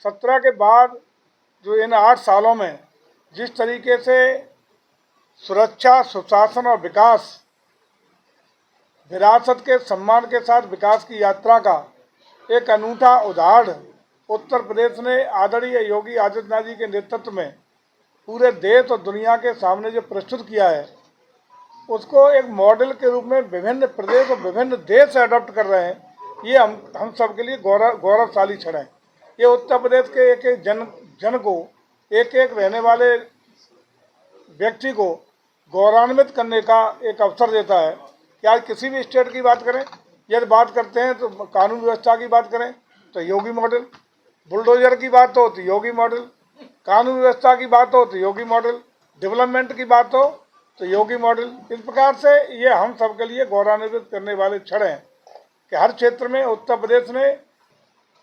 17 के बाद जो इन 8 सालों में जिस तरीके से सुरक्षा, सुशासन और विकास, विरासत के सम्मान के साथ विकास की यात्रा का एक अनूठा उदाहरण उत्तर प्रदेश ने आदरणीय योगी आदित्यनाथ जी के नेतृत्व में पूरे देश और दुनिया के सामने जो प्रस्तुत किया है, उसको एक मॉडल के रूप में विभिन्न प्रदेश और विभिन्न देश अडॉप्ट कर रहे हैं। ये हम सब के लिए गौरवशाली क्षण है। ये उत्तर प्रदेश के एक एक जन को, एक एक रहने वाले व्यक्ति को गौरवान्वित करने का एक अवसर देता है कि आज किसी भी स्टेट की बात करें, यदि बात करते हैं तो कानून व्यवस्था की बात करें तो योगी मॉडल, बुलडोजर की बात हो तो योगी मॉडल, कानून व्यवस्था की बात हो तो योगी मॉडल, डेवलपमेंट की बात हो तो योगी मॉडल। इस प्रकार से ये हम सब के लिए गौरवान्वित करने वाले क्षण हैं कि हर क्षेत्र में उत्तर प्रदेश ने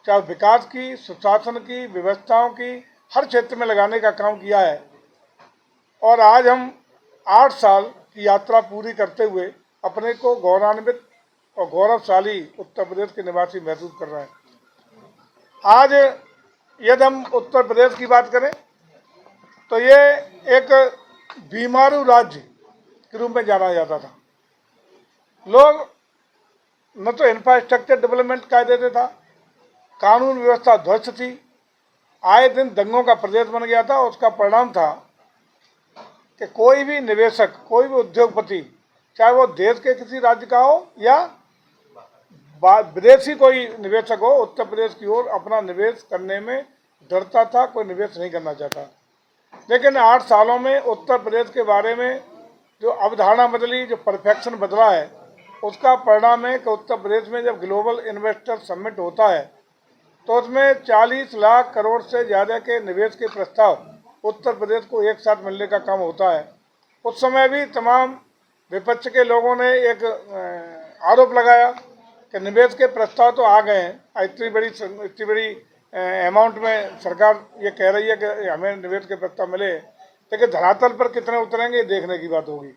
चाहे विकास की, सुशासन की, व्यवस्थाओं की हर क्षेत्र में लगाने का काम किया है। और आज हम 8 साल की यात्रा पूरी करते हुए अपने को गौरवान्वित और गौरवशाली उत्तर प्रदेश के निवासी महसूस कर रहे हैं। आज यदि हम उत्तर प्रदेश की बात करें तो ये एक बीमारू राज्य के रूप में जाना जाता था। लोग न तो इंफ्रास्ट्रक्चर डेवलपमेंट का देते था, कानून व्यवस्था ध्वस्त थी, आए दिन दंगों का प्रदेश बन गया था। उसका परिणाम था कि कोई भी निवेशक, कोई भी उद्योगपति, चाहे वो देश के किसी राज्य का हो या विदेशी कोई निवेशक हो, उत्तर प्रदेश की ओर अपना निवेश करने में डरता था, कोई निवेश नहीं करना चाहता। लेकिन 8 सालों में उत्तर प्रदेश के बारे में जो अवधारणा बदली, जो परफेक्शन बदला है, उसका परिणाम है कि उत्तर प्रदेश में जब ग्लोबल इन्वेस्टर समिट होता है तो उसमें 40 लाख करोड़ से ज़्यादा के निवेश के प्रस्ताव उत्तर प्रदेश को एक साथ मिलने का काम होता है। उस समय भी तमाम विपक्ष के लोगों ने एक आरोप लगाया कि निवेश के प्रस्ताव तो आ गए हैं, इतनी बड़ी अमाउंट में सरकार ये कह रही है कि हमें निवेश के प्रस्ताव मिले, लेकिन धरातल पर कितने उतरेंगे देखने की बात होगी।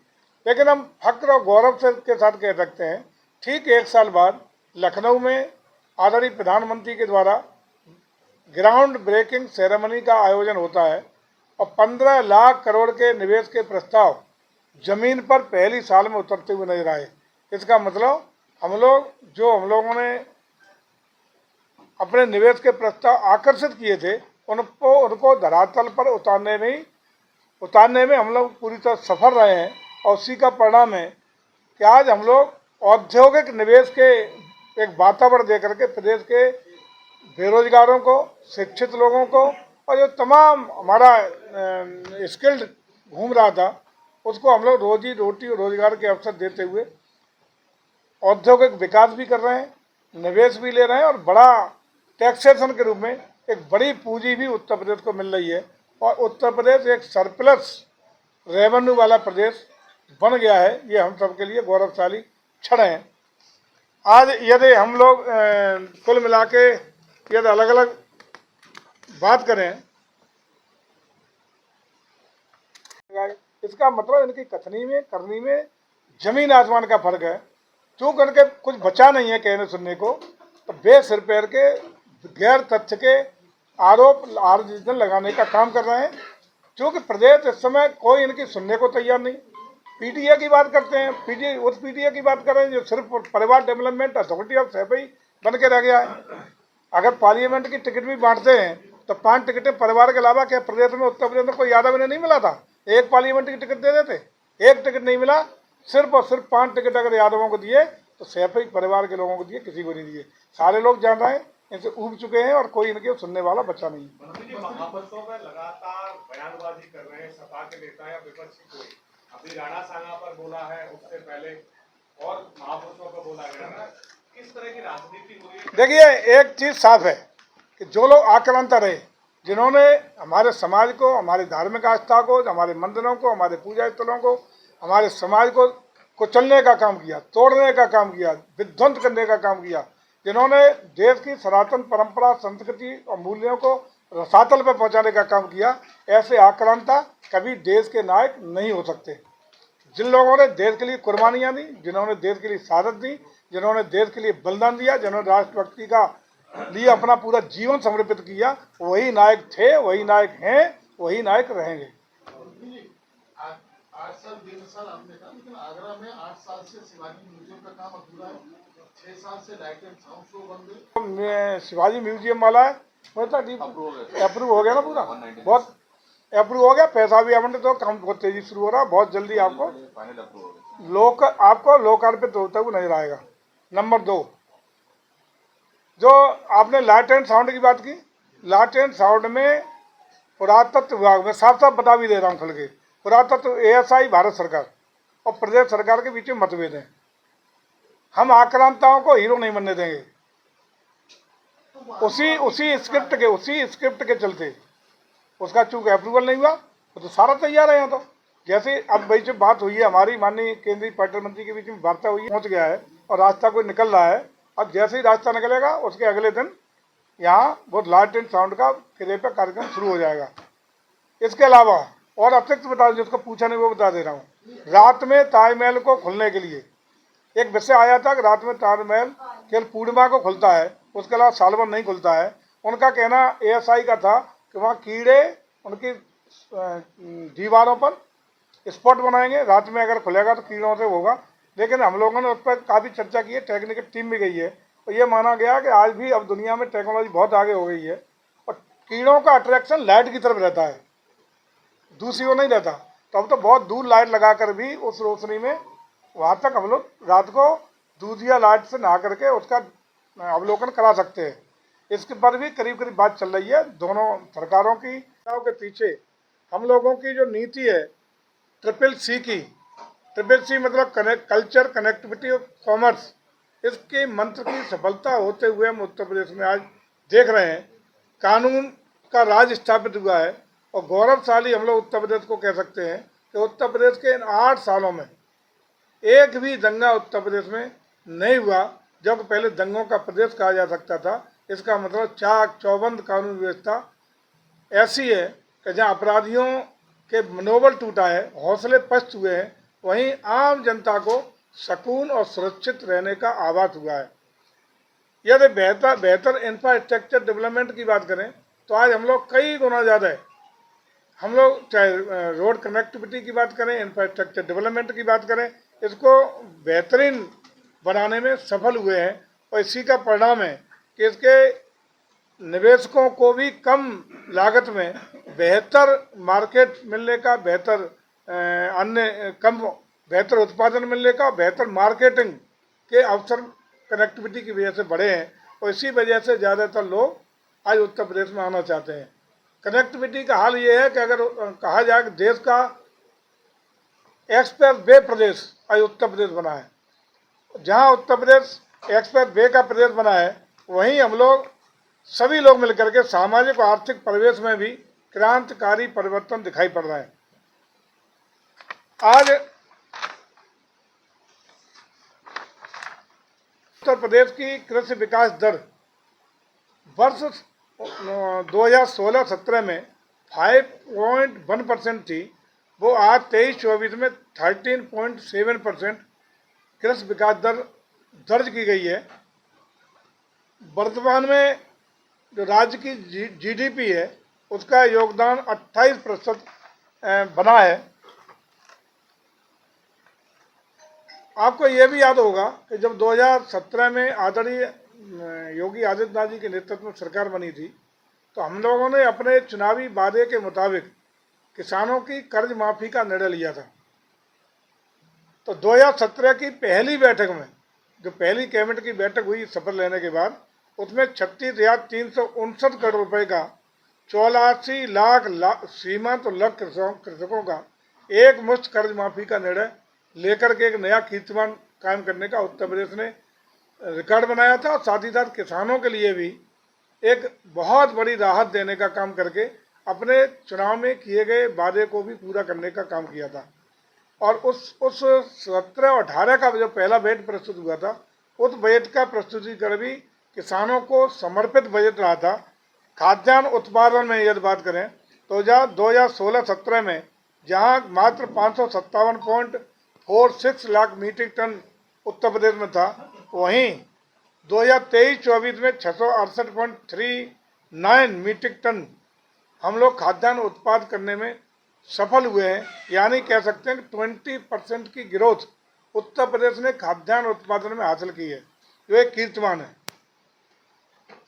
लेकिन हम फक्र और गौरव से के साथ कह सकते हैं, ठीक 1 साल बाद लखनऊ में आदरणीय प्रधानमंत्री के द्वारा ग्राउंड ब्रेकिंग सेरेमनी का आयोजन होता है और 15 लाख करोड़ के निवेश के प्रस्ताव जमीन पर पहली साल में उतरते हुए नजर आए। इसका मतलब हम लोगों ने अपने निवेश के प्रस्ताव आकर्षित किए थे, उनको धरातल पर उतारने में हम लोग पूरी तरह सफल रहे हैं। और उसी का परिणाम है कि आज हम लोग औद्योगिक निवेश के एक वातावरण दे करके प्रदेश के बेरोजगारों को, शिक्षित लोगों को और जो तमाम हमारा स्किल्ड घूम रहा था, उसको हम लोग रोजी रोटी और रोजगार के अवसर देते हुए औद्योगिक विकास भी कर रहे हैं, निवेश भी ले रहे हैं और बड़ा टैक्सेशन के रूप में एक बड़ी पूंजी भी उत्तर प्रदेश को मिल रही है। और उत्तर प्रदेश एक सरप्लस रेवेन्यू वाला प्रदेश बन गया है। ये हम सब के लिए गौरवशाली क्षण है। आज यदि हम लोग कुल मिला के यदि अलग अलग बात करें, इसका मतलब इनकी कथनी में करनी में जमीन आसमान का फर्क है। क्यों करके कुछ बचा नहीं है कहने सुनने को, तो बेसिर पैर के गैर तथ्य के आरोप लगाने का काम कर रहे हैं। क्योंकि प्रदेश इस समय कोई इनकी सुनने को तैयार नहीं। पीटीए की बात करते हैं, पीटीए की बात कर रहे हैं जो सिर्फ परिवार डेवलपमेंट अथॉरिटी ऑफ सैफई बन के रह गया है। अगर पार्लियामेंट की टिकट भी बांटते हैं तो 5 टिकटें परिवार के अलावा क्या प्रदेश में, उत्तर प्रदेश में कोई यादव ने नहीं मिला था? एक पार्लियामेंट की टिकट दे देते, एक टिकट नहीं मिला। सिर्फ और सिर्फ 5 टिकट अगर यादवों को दिए तो सैफई परिवार के लोगों को दिए, किसी को नहीं दिए। सारे लोग जान रहे हैं, इनसे ऊब चुके हैं और कोई इनके सुनने वाला बचा नहीं। महापुरुषों में लगातार बयानबाजी कर रहे हैं सपा के नेता या विपक्ष की कोई, अभी राणा सांगा पर बोला है, उससे पहले और महापुरुषों पर बोला गया ना, किस तरह की राजनीति हो रही है? देखिए, एक चीज साफ है कि जो लोग आक्रांता रहे, जिन्होंने हमारे समाज को, हमारे धार्मिक आस्था को, हमारे मंदिरों को, हमारे पूजा स्थलों को, हमारे समाज को कुचलने का काम किया, तोड़ने का काम किया, विध्वंस करने का काम किया, जिन्होंने देश की सनातन परंपरा, संस्कृति और मूल्यों को रसातल पर पहुंचाने का काम किया, ऐसे आक्रांता कभी देश के नायक नहीं हो सकते। जिन लोगों ने देश के लिए कुर्बानियाँ दी, जिन्होंने देश के लिए शहादत दी, जिन्होंने देश के लिए बलिदान दिया, जिन्होंने राष्ट्रभक्ति का लिए अपना पूरा जीवन समर्पित किया, वही नायक थे, वही नायक हैं, वही नायक रहेंगे। आठ 8 साल 1.5 साल आपने कहा, लेकिन आगरा में 8 साल से शिवाजी म्यूजियम का काम अधूरा है, 6 साल से लाइट एंड साउंड शो बंद है। शिवाजी म्यूजियम वाला है, अप्रूव हो गया ना पूरा, बहुत अप्रूव हो गया, पैसा भी आवंटित हो, काम बहुत तेजी शुरू हो रहा है, बहुत जल्दी आपको लोकार्पित होता हुआ नजर आएगा। नंबर 2, जो आपने लाइट एंड साउंड की बात की, लाइट एंड साउंड में पुरातत्व विभाग में साफ साफ बता भी दे रहा हूँ खुल के, पुरातत्व ASI भारत सरकार और प्रदेश सरकार के बीच में मतभेद है। हम आक्रांताओं को हीरो नहीं बनने देंगे। उसी स्क्रिप्ट के चलते उसका चूंकि अप्रूवल नहीं हुआ, तो सारा तैयार है यहाँ। तो जैसे अब बीच में बात हुई है, हमारी माननीय केंद्रीय पर्यटन मंत्री के बीच में वार्ता हुई है, पहुँच गया है और रास्ता कोई निकल रहा है। अब जैसे ही रास्ता निकलेगा उसके अगले दिन यहाँ वो लाइट एंड साउंड का किले पर कार्यक्रम शुरू हो जाएगा। इसके अलावा और अतिरिक्त बता दूँ, जिसको पूछा नहीं वो बता दे रहा हूँ, रात में ताजमहल को खुलने के लिए एक विषय आया था कि रात में ताजमहल केवल पूर्णिमा को खुलता है, उसके अलावा साल भर नहीं खुलता है। उनका कहना ASI का था कि वहाँ कीड़े उनकी दीवारों पर स्पॉट बनाएंगे, रात में अगर खुलेगा तो कीड़ों से होगा। लेकिन हम लोगों ने उस पर काफ़ी चर्चा की है, टेक्निकल टीम भी गई है, और ये माना गया कि आज भी अब दुनिया में टेक्नोलॉजी बहुत आगे हो गई है और कीड़ों का अट्रैक्शन लाइट की तरफ रहता है, दूसरी ओर नहीं रहता। तो अब तो बहुत दूर लाइट लगाकर भी उस रोशनी में वहाँ तक हम लोग रात को दूधिया लाइट से नहा करके उसका अवलोकन करा सकते हैं। इसके पर भी करीब करीब बात चल रही है दोनों सरकारों की। के पीछे हम लोगों की जो नीति है CCC की, CCC मतलब कल्चर, कनेक्टिविटी और कॉमर्स, इसके मंत्र की सफलता होते हुए हम उत्तर प्रदेश में आज देख रहे हैं कानून का राज स्थापित हुआ है। और गौरवशाली हम लोग उत्तर प्रदेश को कह सकते हैं कि उत्तर प्रदेश के इन 8 सालों में एक भी दंगा उत्तर प्रदेश में नहीं हुआ, जब पहले दंगों का प्रदेश कहा जा सकता था। इसका मतलब चाक चौबंद कानून व्यवस्था ऐसी है कि जहाँ अपराधियों के मनोबल टूटा है, हौसले पस्त हुए हैं, वहीं आम जनता को सुकून और सुरक्षित रहने का आभास हुआ है। यदि बेहतर इंफ्रास्ट्रक्चर डेवलपमेंट की बात करें तो आज हम लोग कई गुना ज़्यादा है। हम लोग चाहे रोड कनेक्टिविटी की बात करें, इंफ्रास्ट्रक्चर डेवलपमेंट की बात करें, इसको बेहतरीन बनाने में सफल हुए हैं। और इसी का परिणाम है कि इसके निवेशकों को भी कम लागत में बेहतर मार्केट मिलने का, बेहतर उत्पादन मिलने का, बेहतर मार्केटिंग के अवसर कनेक्टिविटी की वजह से बढ़े हैं। और इसी वजह से ज़्यादातर लोग आज उत्तर प्रदेश में आना चाहते हैं। कनेक्टिविटी का हाल ये है कि अगर कहा जाए कि देश का एक्सप्रेस वे प्रदेश आज उत्तर प्रदेश बना है, जहां उत्तर प्रदेश एक्सप्रेस वे का प्रदेश बना है, वहीं हम लोग सभी लोग मिलकर के सामाजिक और आर्थिक परिवेश में भी क्रांतिकारी परिवर्तन दिखाई पड़ रहा है। आज उत्तर प्रदेश की कृषि विकास दर वर्ष 2016-17 में 5.1% थी, वो आज 23-24 में 13.7% कृषि विकास दर दर्ज की गई है। वर्तमान में जो राज्य की GDP है उसका योगदान 28% बना है। आपको ये भी याद होगा कि जब 2017 में आदरणीय योगी आदित्यनाथ जी के नेतृत्व में सरकार बनी थी, तो हम लोगों ने अपने चुनावी वादे के मुताबिक किसानों की कर्ज माफ़ी का निर्णय लिया था। तो 2017 की पहली बैठक में, जो पहली कैबिनेट की बैठक हुई शपथ लेने के बाद, उसमें 36,359 करोड़ रुपए का 84 लाख सीमांत और लघु कृषकों का एक मुश्त कर्ज माफ़ी का निर्णय लेकर के एक नया कीर्तिमान कायम करने का उत्तर प्रदेश ने रिकॉर्ड बनाया था। और साथ ही साथ किसानों के लिए भी एक बहुत बड़ी राहत देने का काम करके अपने चुनाव में किए गए वादे को भी पूरा करने का काम किया था। और उस 17 और 18 का जो पहला बजट प्रस्तुत हुआ था, उस बजट का प्रस्तुतिकरण भी किसानों को समर्पित बजट रहा था। खाद्यान्न उत्पादन में यदि बात करें तो 2016-17 में जहां मात्र 557.46 लाख मीट्रिक टन उत्तर प्रदेश में था, वहीं 2023-24 में 668.39 मीट्रिक टन हम लोग खाद्यान्न उत्पाद करने में सफल हुए हैं। यानी कह सकते हैं कि 20% की ग्रोथ उत्तर प्रदेश ने खाद्यान्न उत्पादन में हासिल की है, जो एक कीर्तिमान है।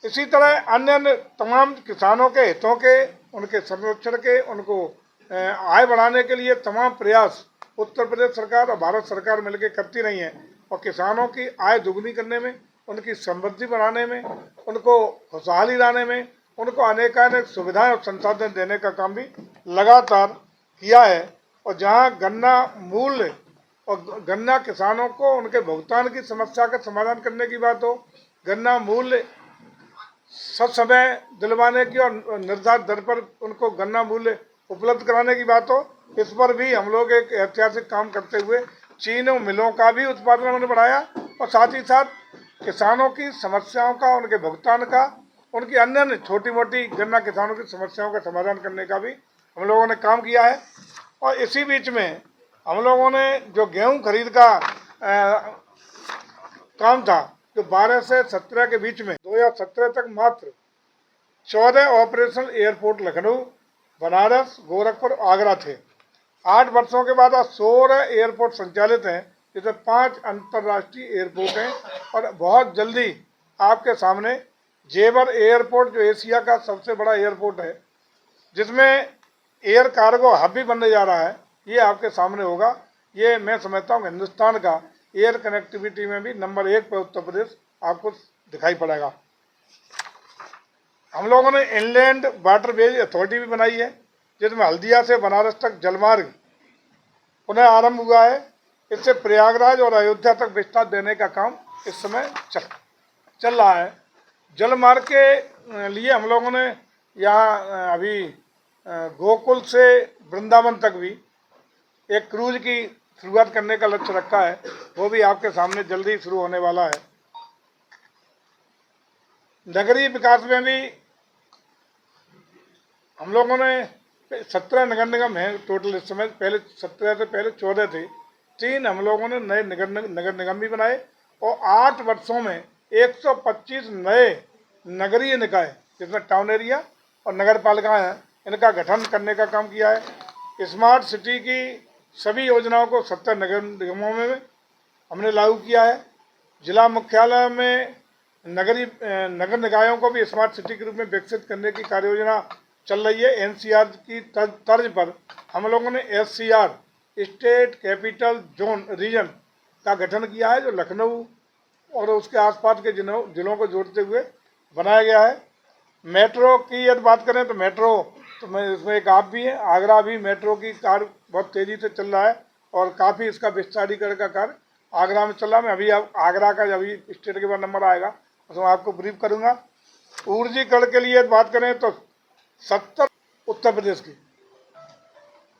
इसी तरह अन्य अन्य तमाम किसानों के हितों के, उनके संरक्षण के, उनको आय बढ़ाने के लिए तमाम प्रयास उत्तर प्रदेश सरकार और भारत सरकार मिलकर करती रही है और किसानों की आय दुगनी करने में, उनकी समृद्धि बढ़ाने में, उनको खुशहाली लाने में, उनको अनेकानेक सुविधाएं और संसाधन देने का काम भी लगातार किया है। और जहां गन्ना मूल्य और गन्ना किसानों को उनके भुगतान की समस्या का समाधान करने की बात हो, गन्ना मूल्य सब समय दिलवाने की और निर्धारित दर पर उनको गन्ना मूल्य उपलब्ध कराने की बात हो, इस पर भी हम लोग एक ऐतिहासिक काम करते हुए चीनी मिलों का भी उत्पादन हमने बढ़ाया और साथ ही साथ किसानों की समस्याओं का, उनके भुगतान का, उनकी अन्य अन्य छोटी मोटी गन्ना किसानों की समस्याओं का समाधान करने का भी हम लोगों ने काम किया है। और इसी बीच में हम लोगों ने जो गेहूं खरीद का काम था, जो 12 से 17 के बीच में 2017 तक मात्र 14 ऑपरेशनल एयरपोर्ट लखनऊ, बनारस, गोरखपुर, आगरा थे। 8 वर्षों के बाद आज 16 एयरपोर्ट संचालित हैं, जिसमें 5 अंतर्राष्ट्रीय एयरपोर्ट हैं और बहुत जल्दी आपके सामने जेवर एयरपोर्ट, जो एशिया का सबसे बड़ा एयरपोर्ट है, जिसमें एयर कार्गो हब भी बनने जा रहा है, ये आपके सामने होगा। ये मैं समझता हूँ हिंदुस्तान का एयर कनेक्टिविटी में भी नंबर 1 पर उत्तर प्रदेश आपको दिखाई पड़ेगा। हम लोगों ने इनलैंड वाटरवेज अथॉरिटी भी बनाई है, जिसमें हल्दिया से बनारस तक जलमार्ग पुनः आरंभ हुआ है। इससे प्रयागराज और अयोध्या तक विस्तार देने का काम इस समय चल रहा है। जलमार्ग के लिए हम लोगों ने यहाँ अभी गोकुल से वृंदावन तक भी एक क्रूज की शुरुआत करने का लक्ष्य रखा है, वो भी आपके सामने जल्दी शुरू होने वाला है। नगरीय विकास में भी हम लोगों ने 17 नगर निगम हैं टोटल इस समय, पहले 17 से पहले 14 थे। 3 हम लोगों ने नए नगर निगम भी बनाए और 8 वर्षों में 125 नए नगरीय निकाय, जिसमें टाउन एरिया और नगर पालिकाएँ हैं, इनका गठन करने का काम किया है। स्मार्ट सिटी की सभी योजनाओं को 70 नगर निगमों में हमने लागू किया है। जिला मुख्यालय में नगर निकायों को भी स्मार्ट सिटी के रूप में विकसित करने की कार्य योजना चल रही है। एनसीआर की तर्ज पर हम लोगों ने SCR, state capital zone region का गठन किया है, जो लखनऊ और उसके आसपास के जिलों को जोड़ते हुए बनाया गया है। मेट्रो की यदि बात करें तो मेट्रो तो मैं इसमें एक आप भी है, आगरा भी मेट्रो की कार्य बहुत तेज़ी से चल रहा है और काफ़ी इसका विस्तारीकरण का कार्य आगरा में चल रहा है। मैं अभी आगरा का अभी स्टेट के बाद नंबर आएगा तो मैं आपको ब्रीफ करूँगा। ऊर्जीकरण के लिए बात करें तो 70 उत्तर प्रदेश की,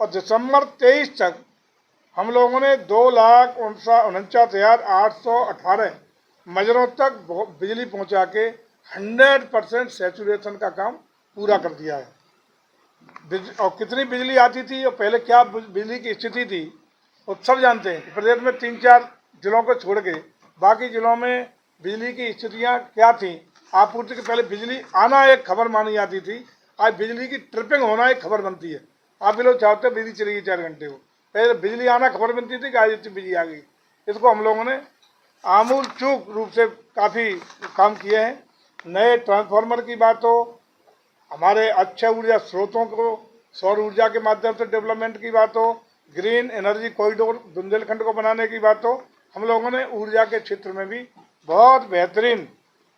और दिसंबर 23 तक हम लोगों ने 2,49,818 मजरों तक बिजली पहुंचा के 100% सैचुरेशन का काम पूरा कर दिया है। और कितनी बिजली आती थी और पहले क्या बिजली की स्थिति थी वो सब जानते हैं। प्रदेश में 3-4 जिलों को छोड़ के बाकी जिलों में बिजली की स्थितियाँ क्या थी, आपूर्ति के पहले बिजली आना एक खबर मानी जाती थी, आज बिजली की ट्रिपिंग होना एक खबर बनती है। आप भी लोग चाहते हैं बिजली चलेगी 4 घंटे को, पहले बिजली आना खबर बनती थी कि आज इतनी बिजली आ गई। इसको हम लोगों ने आमूल चूक रूप से काफ़ी काम किए हैं। नए ट्रांसफार्मर की बात हो, हमारे अच्छे ऊर्जा स्रोतों को सौर ऊर्जा के माध्यम से डेवलपमेंट की बात हो, ग्रीन एनर्जी कॉरिडोर बुंदेलखंड को बनाने की बात हो, हम लोगों ने ऊर्जा के क्षेत्र में भी बहुत बेहतरीन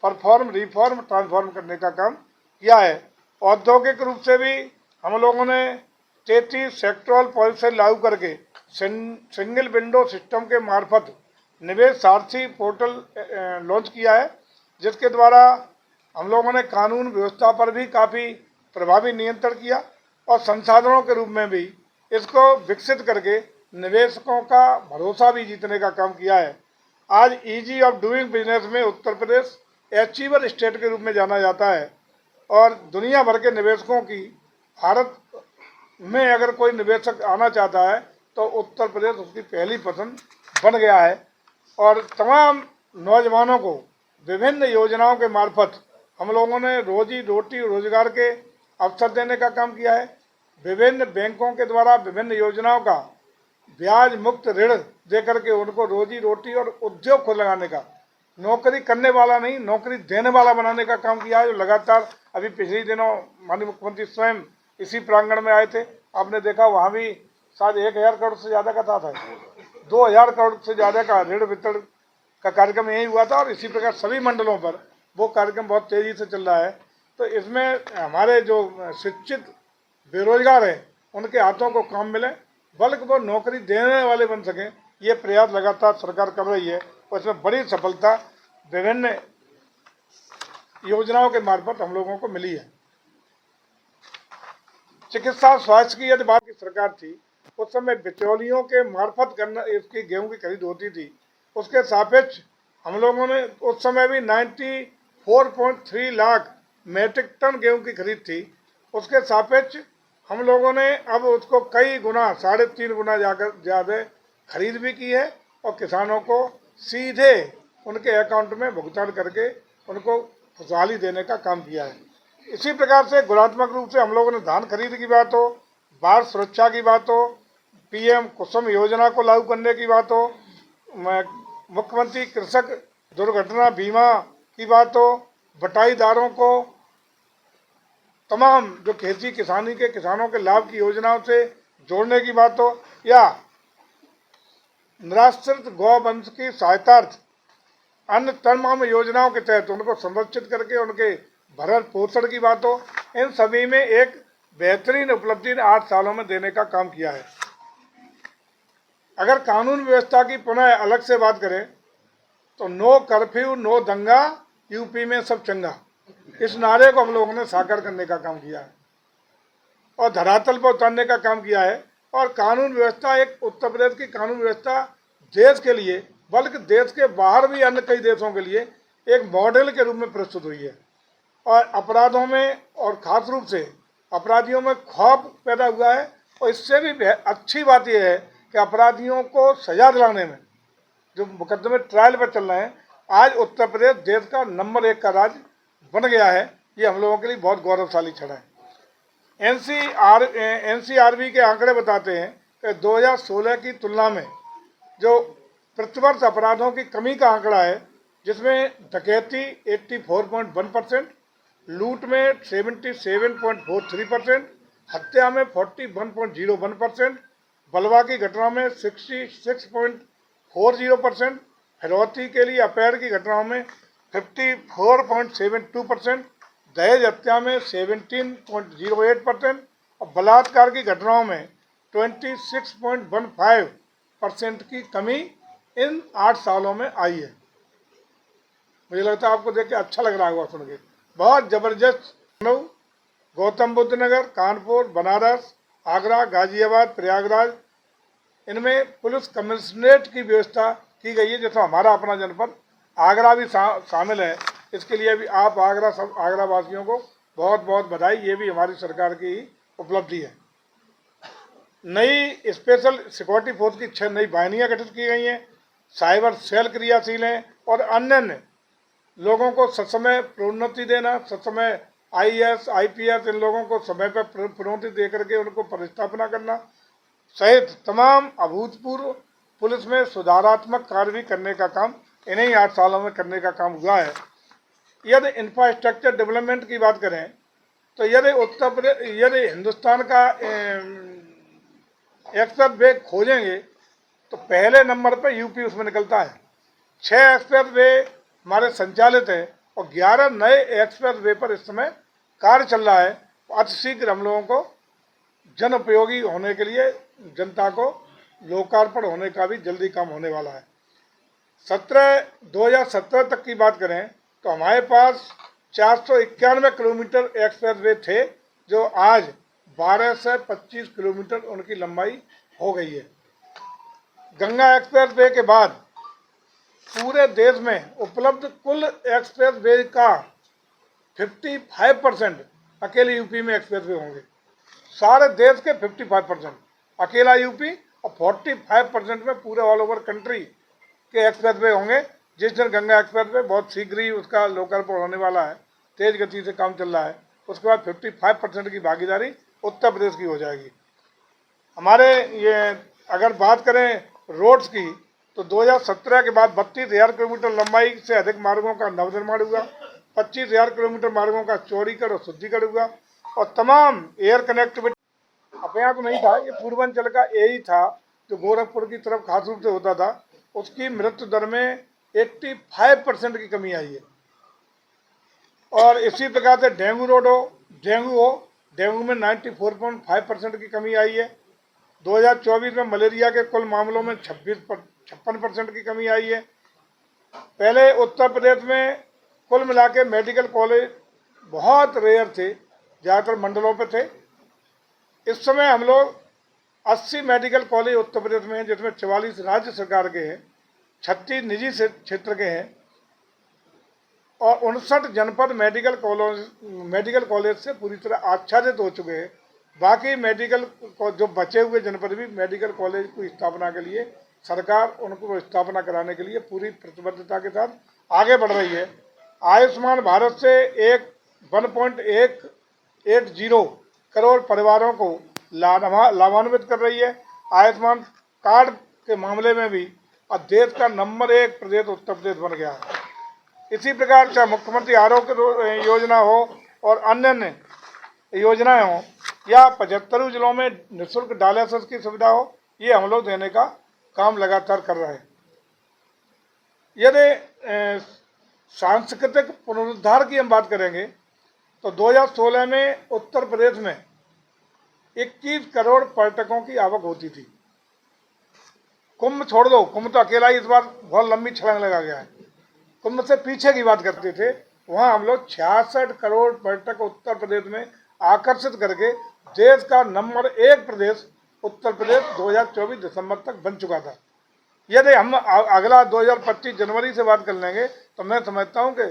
परफॉर्म, रिफॉर्म, ट्रांसफॉर्म करने का काम किया है। औद्योगिक रूप से भी हम लोगों ने 33 सेक्टोरल पॉलिसी लागू करके सिंगल विंडो सिस्टम के मार्फत निवेश सारथी पोर्टल लॉन्च किया है, जिसके द्वारा हम लोगों ने कानून व्यवस्था पर भी काफ़ी प्रभावी नियंत्रण किया और संसाधनों के रूप में भी इसको विकसित करके निवेशकों का भरोसा भी जीतने का काम किया है। आज ईजी ऑफ डूइंग बिजनेस में उत्तर प्रदेश अचीवर स्टेट के रूप में जाना जाता है और दुनिया भर के निवेशकों की भारत में अगर कोई निवेशक आना चाहता है तो उत्तर प्रदेश उसकी पहली पसंद बन गया है। और तमाम नौजवानों को विभिन्न योजनाओं के मार्फत हम लोगों ने रोजी रोटी रोजगार के अवसर देने का काम किया है। विभिन्न बैंकों के द्वारा विभिन्न योजनाओं का ब्याज मुक्त ऋण दे करके उनको रोजी रोटी और उद्योग को लगाने का, नौकरी करने वाला नहीं नौकरी देने वाला बनाने का काम किया है। जो लगातार अभी पिछले दिनों माननीय मुख्यमंत्री स्वयं इसी प्रांगण में आए थे, आपने देखा वहाँ भी शायद 1000 करोड़ से ज़्यादा का था 2000 करोड़ से ज़्यादा का ऋण वितरण का कार्यक्रम यही हुआ था। और इसी प्रकार सभी मंडलों पर वो कार्यक्रम बहुत तेज़ी से चल रहा है। तो इसमें हमारे जो शिक्षित बेरोजगार हैं उनके हाथों को काम मिले, बल्कि वो नौकरी देने वाले बन सकें, ये प्रयास लगातार सरकार कर रही है। और इसमें बड़ी सफलता विभिन्न योजनाओं के मार्फत हम लोगों को मिली है। चिकित्सा स्वास्थ्य की यदि बात की सरकार थी, उस समय बिचौलियों के मार्फत करना इसकी गेहूं की खरीद होती थी। उसके सापेक्ष हम लोगों ने उस समय भी 94.3 लाख मैट्रिक टन गेहूं की खरीद थी। उसके सापेक्ष हम लोगों ने अब उसको कई गुना 3.5 गुना जाकर ज़्यादा खरीद भी की है और किसानों को सीधे उनके अकाउंट में भुगतान करके उनको खुशहाली देने का काम किया है। इसी प्रकार से गुणात्मक रूप से हम लोगों ने धान खरीद की बात हो, बाढ़ सुरक्षा की बात हो, पीएम कुसुम योजना को लागू करने की बात हो, मुख्यमंत्री कृषक दुर्घटना बीमा की बात हो, बटाईदारों को तमाम जो खेती किसानी के किसानों के लाभ की योजनाओं से जोड़ने की बात हो, या निराश्रित गौवंश की सहायतार्थ अन्य तमाम योजनाओं के तहत उनको संरक्षित करके उनके भरण पोषण की बात हो, इन सभी में एक बेहतरीन उपलब्धि 8 सालों में देने का काम किया है। अगर कानून व्यवस्था की पुनः अलग से बात करें तो नो कर्फ्यू नो दंगा, यूपी में सब चंगा, इस नारे को हम लोगों ने साकार करने का काम किया है और धरातल पर उतारने का काम किया है। और कानून व्यवस्था एक उत्तर प्रदेश की कानून व्यवस्था देश के लिए बल्कि देश के बाहर भी अन्य कई देशों के लिए एक मॉडल के रूप में प्रस्तुत हुई है। और अपराधों में और खास रूप से अपराधियों में खौफ पैदा हुआ है। और इससे भी अच्छी बात यह है कि अपराधियों को सजा दिलाने में जो मुकदमे ट्रायल पर चल रहे हैं, आज उत्तर प्रदेश देश का नंबर 1 का राज्य बन गया है। ये हम लोगों के लिए बहुत गौरवशाली क्षण है। एनसीआरबी के आंकड़े बताते हैं कि 2016 की तुलना में जो प्रतिवर्ष अपराधों की कमी का आंकड़ा है, जिसमें डकैती 84.1%, लूट में 77.43%, हत्या में 41.01%, बलवा की घटनाओं में 66.40%, फिरौती के लिए अपहरण की घटनाओं में 54.72%, दहेज हत्या में 17.08% और बलात्कार की घटनाओं में 26.15% की कमी इन 8 सालों में आई है। मुझे लगता है आपको देख के अच्छा लग रहा होगा सुन के। बहुत ज़बरदस्त। गौतम बुद्ध नगर, कानपुर, बनारस, आगरा, गाजियाबाद, प्रयागराज, इनमें पुलिस कमिश्नरेट की व्यवस्था की गई है, जैसा हमारा अपना जनपद आगरा भी शामिल है। इसके लिए भी आप आगरा वासियों को बहुत बहुत बधाई। ये भी हमारी सरकार की उपलब्धि है। नई स्पेशल सिक्योरिटी फोर्स की 6 नई बाहिनियाँ गठित की गई हैं। साइबर सेल क्रियाशील हैं और अन्य लोगों को ससमय प्रोन्नति देना, ससमय आईएएस आईपीएस इन लोगों को समय पर प्रोन्नति दे करके उनको पदस्थापना करना सहित तमाम अभूतपूर्व पुलिस में सुधारात्मक कार्य भी करने का काम इन्हीं 8 सालों में करने का काम हुआ है। यदि इंफ्रास्ट्रक्चर डेवलपमेंट की बात करें तो यदि हिंदुस्तान का एक्सप्रेस वे खोजेंगे तो पहले नंबर पर यूपी उसमें निकलता है। 6 एक्सप्रेस वे हमारे संचालित हैं और 11 नए एक्सप्रेस वे पर इस समय कार्य चल रहा है। अतिशीघ्र हम लोगों को जन उपयोगी होने के लिए जनता को लोकार्पण होने का भी जल्दी काम होने वाला है। 2017 तक की बात करें तो हमारे पास 491 किलोमीटर एक्सप्रेस वे थे, जो आज 12 से 25 किलोमीटर उनकी लंबाई हो गई है। गंगा एक्सप्रेस वे के बाद पूरे देश में उपलब्ध कुल एक्सप्रेस वे का 55% अकेले यूपी में एक्सप्रेस वे होंगे। सारे देश के 55% अकेला यूपी और 45% में पूरे ऑल ओवर कंट्री के एक्सप्रेस वे होंगे, जिस दिन गंगा एक्सप्रेस पे बहुत शीघ्र ही उसका लोकार्पण होने वाला है, तेज गति से काम चल रहा है, उसके बाद 55% की भागीदारी उत्तर प्रदेश की हो जाएगी। हमारे ये अगर बात करें रोड्स की तो 2017 के बाद 32,000 किलोमीटर लंबाई से अधिक मार्गों का नवनिर्माण हुआ, 25,000 किलोमीटर मार्गों का चौड़ीकरण और शुद्धिकरण हुआ और तमाम एयर कनेक्टिविटी अपने तो नहीं था, ये पूर्वांचल का यही था जो गोरखपुर की तरफ खास रूप से होता था, उसकी मृत्यु दर में 85% की कमी आई है। और इसी प्रकार से डेंगू में 94.5% की कमी आई है। 2024 में मलेरिया के कुल मामलों में 56% की कमी आई है। पहले उत्तर प्रदेश में कुल मिला के मेडिकल कॉलेज बहुत रेयर थे, ज़्यादातर मंडलों पे थे। इस समय हम लोग 80 मेडिकल कॉलेज उत्तर प्रदेश में हैं, जिसमें 44 राज्य सरकार के हैं, 36 निजी क्षेत्र के हैं और 59 जनपद मेडिकल कॉलेज से पूरी तरह आच्छादित हो चुके हैं। बाकी मेडिकल जो बचे हुए जनपद भी मेडिकल कॉलेज की स्थापना के लिए सरकार उनको स्थापना कराने के लिए पूरी प्रतिबद्धता के साथ आगे बढ़ रही है। आयुष्मान भारत से 1.180 करोड़ परिवारों को लाभान्वित कर रही है। आयुष्मान कार्ड के मामले में भी अब देश का नंबर 1 प्रदेश उत्तर प्रदेश बन गया है। इसी प्रकार चाहे मुख्यमंत्री आरोग्य योजना हो और अन्य योजनाएं हों या 75 जिलों में निःशुल्क डायलिसिस की सुविधा हो, ये हम लोग देने का काम लगातार कर रहे हैं। यदि सांस्कृतिक पुनरुद्धार की हम बात करेंगे तो 2016 में उत्तर प्रदेश में 21 करोड़ पर्यटकों की आवक होती थी। कुंभ छोड़ दो, कुंभ तो अकेला ही इस बार बहुत लंबी छलांग लगा गया है। कुंभ से पीछे की बात करते थे, वहाँ हम लोग 66 करोड़ पर्यटक उत्तर प्रदेश में आकर्षित करके देश का नंबर 1 प्रदेश उत्तर प्रदेश 2024 दिसंबर तक बन चुका था। यदि हम अगला 2025 जनवरी से बात कर लेंगे तो मैं समझता हूँ कि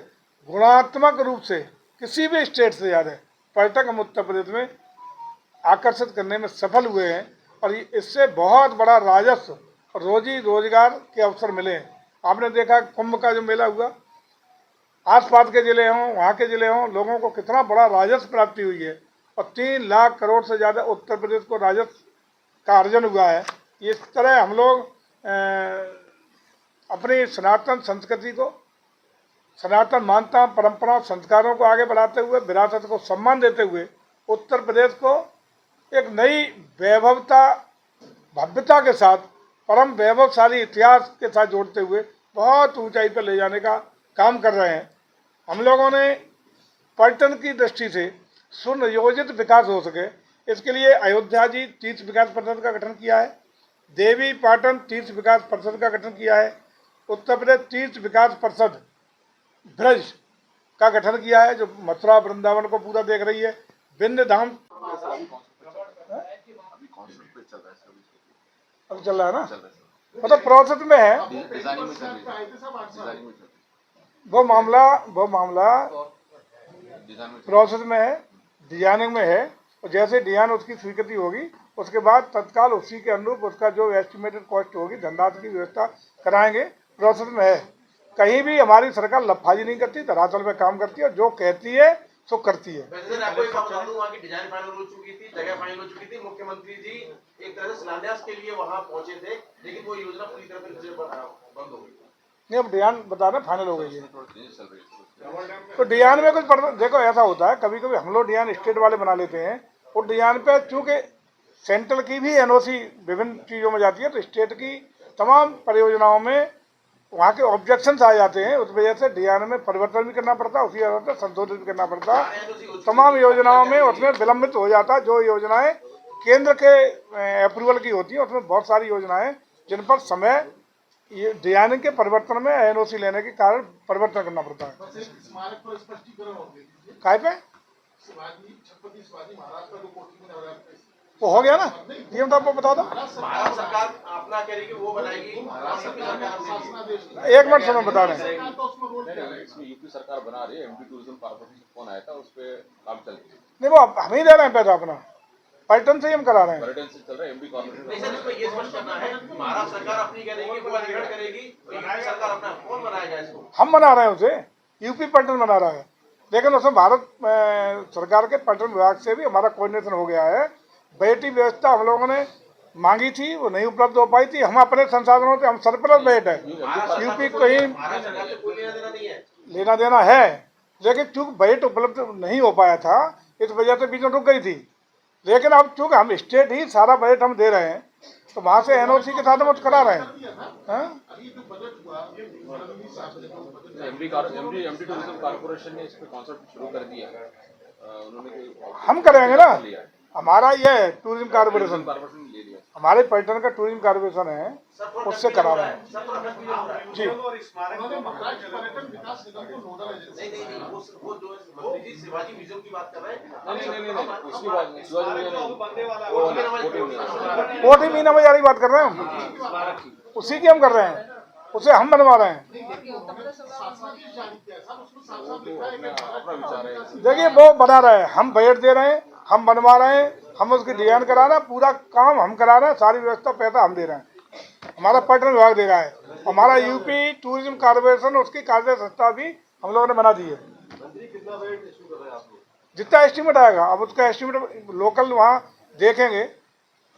गुणात्मक रूप से किसी भी स्टेट से ज़्यादा पर्यटक हम उत्तर प्रदेश में आकर्षित करने में सफल हुए हैं और इससे बहुत बड़ा राजस्व और रोजी रोजगार के अवसर मिले हैं। आपने देखा कुंभ का जो मेला हुआ, आसपास के ज़िले हों, वहाँ के ज़िले हों, लोगों को कितना बड़ा राजस्व प्राप्ति हुई है और 3 लाख करोड़ से ज़्यादा उत्तर प्रदेश को राजस्व का अर्जन हुआ है। इस तरह हम लोग अपनी सनातन संस्कृति को, सनातन मान्यता, परंपरा, संस्कारों को आगे बढ़ाते हुए, विरासत को सम्मान देते हुए उत्तर प्रदेश को एक नई वैभवता, भव्यता के साथ, परम वैभवशाली इतिहास के साथ जोड़ते हुए बहुत ऊंचाई पर ले जाने का काम कर रहे हैं। हम लोगों ने पर्यटन की दृष्टि से सुनियोजित विकास हो सके, इसके लिए अयोध्या जी तीर्थ विकास परिषद का गठन किया है, देवी पाटन तीर्थ विकास परिषद का गठन किया है, उत्तर प्रदेश तीर्थ विकास परिषद ब्रज का गठन किया है जो मथुरा वृंदावन को पूरा देख रही है। विंध्य धाम अब चल रहा है ना, मतलब प्रोसेस में है वो मामला प्रोसेस में है, डिजाइनिंग में है और जैसे डिजाइन उसकी स्वीकृति होगी उसके बाद तत्काल उसी के अनुरूप उसका जो एस्टिमेटेड कॉस्ट होगी धनराशि की व्यवस्था कराएंगे। प्रोसेस में है, कहीं भी हमारी सरकार लफाजी नहीं करती, धरातल पे काम करती है और जो कहती है सो करती है। आपको एक बात बता दूं, वहाँ की डिजाइन फाइनल हो चुकी थी, जगह फाइनल हो चुकी थी, मुख्यमंत्री जी एक तरह से शिलान्यास के लिए वहाँ पहुंचे थे, लेकिन वो योजना पूरी तरह से बंद हो गई। नहीं, अब डिजाइन बता रहे फाइनल हो गई है तो डिजाइन में कुछ देखो ऐसा होता है, कभी कभी हम लोग डिजाइन स्टेट वाले बना लेते हैं और डिजाइन पे चूँकि सेंट्रल की भी एनओसी विभिन्न चीज़ों में जाती है तो स्टेट की तमाम परियोजनाओं में वहाँ के ऑब्जेक्शंस आ जाते हैं, उस वजह से डिजाइन में परिवर्तन भी करना पड़ता है, उसी आधार पर संशोधित भी करना पड़ता है। तमाम योजनाओं में उसमें विलंबित हो जाता है। जो योजनाएं केंद्र के अप्रूवल की होती हैं उसमें बहुत सारी योजनाएं जिन पर समय ये डिजाइनिंग के परिवर्तन में एनओसी लेने के कारण परिवर्तन करना पड़ता है। स्मारक पर स्पष्टीकरण हो गई काय पे छत्रपति शिवाजी महाराज का जो कोठी में नवरात्र वो हो गया ना, ये तो आपको बता दो। भारत सरकार अपना कह रही है कि वो बनाएगी, एक मिनट समय बता रहे हैं। इसमें यूपी सरकार बना रही है, एमपी टूरिज्म कॉर्पोरेशन से फोन आया था, उस पर काम चल रही है। नहीं, वो हम ही दे रहे हैं पैसा अपना, पर्यटन से ही हम करा रहे हैं। पर्यटन से चल रहा है एमपी नहीं कॉर्पोरेशन। सर, इसमें ये स्पष्ट करना है, महाराष्ट्र सरकार अपनी करेगी, वो अधिग्रहण करेगी, तो यूपी सरकार अपना कौन बनाएगा इसको? हम बना रहे हैं उसे, यूपी पर्यटन बना रहा है, लेकिन उसमें भारत सरकार के पर्यटन विभाग से भी हमारा कोऑर्डिनेशन हो गया है। बेटी व्यवस्था हम लोगों ने मांगी थी, वो नहीं उपलब्ध हो पाई थी। हम अपने संसाधनों से, हम सरप्लस बजट है, यूपी को ही महाराष्ट्र सरकार से कोई लेना देना नहीं है। लेना देना है, लेकिन चूंकि बजट उपलब्ध नहीं हो पाया था, इस वजह से बीच में रुक गई थी। लेकिन अब चूंकि हम स्टेट ही सारा बजट हम दे रहे हैं, तो वहाँ से एनओसी के साथ हम करा रहे हैं। हाँ? अभी जो बजट हुआ फडणवीस साहब ने जो बजट एमडी टूरिज्म कॉर्पोरेशन ने इस पे कॉन्सेप्ट शुरू कर दिया है। उन्होंने कोई हम करेंगे ना, लिया है। हमारा ये है टूरिज्म कॉर्पोरेशन, कॉर्पोरेशन ने ले लिया। हमारे पर्यटन का टूरिज्म कॉर्पोरेशन है, उससे करा रहे हैं। सब थोड़ा कंफ्यूजन हो रहा है। जी, और स्मारक उन्होंने महाराष्ट्र पर्यटन विकास निगम को नोडल एजेंसी नहीं, वो जो मंत्री जी शिवाजी म्यूजियम की बात कर रहे हैं। नहीं, उसकी बात नहीं। शिवाजी स्मारक तो अब बनने वाला है। वो नवाज- कोठी मीना बाजारी बात कर रहे हैं हम, उसी की हम कर रहे हैं, उसे हम बनवा रहे हैं। शासनादेश जारी किया है साहब, उसमें साफ साफ लिखा है कि अपना विचार है। देखिए वो बना रहे हैं, हम बजट दे रहे हैं, हम बनवा रहे हैं, हम उसकी डिजाइन करा रहे हैं, पूरा काम हम करा रहे हैं, सारी व्यवस्था पैसा हम दे रहे हैं, हमारा पर्यटन विभाग दे रहा है। हमारा यूपी टूरिज्म कॉर्पोरेशन, उसकी कार्य संस्था भी हम लोगों ने बना दी है। जितना एस्टीमेट आएगा, अब उसका एस्टीमेट लोकल वहाँ देखेंगे,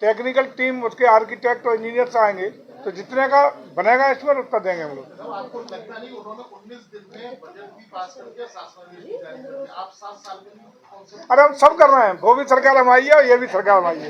टेक्निकल टीम, उसके आर्किटेक्ट और इंजीनियर्स आएंगे, तो जितने का बनेगा एस्टीमेट उतना देंगे हम लोग। तो आपको लगता नहीं उन्होंने 19 दिन में बजट भी पास करके शासनादेश भी जारी कर दिया, आप 7 साल में कौन से अरे हम सब कर रहे हैं, वो भी सरकार हमारी है और ये भी सरकार हमारी है।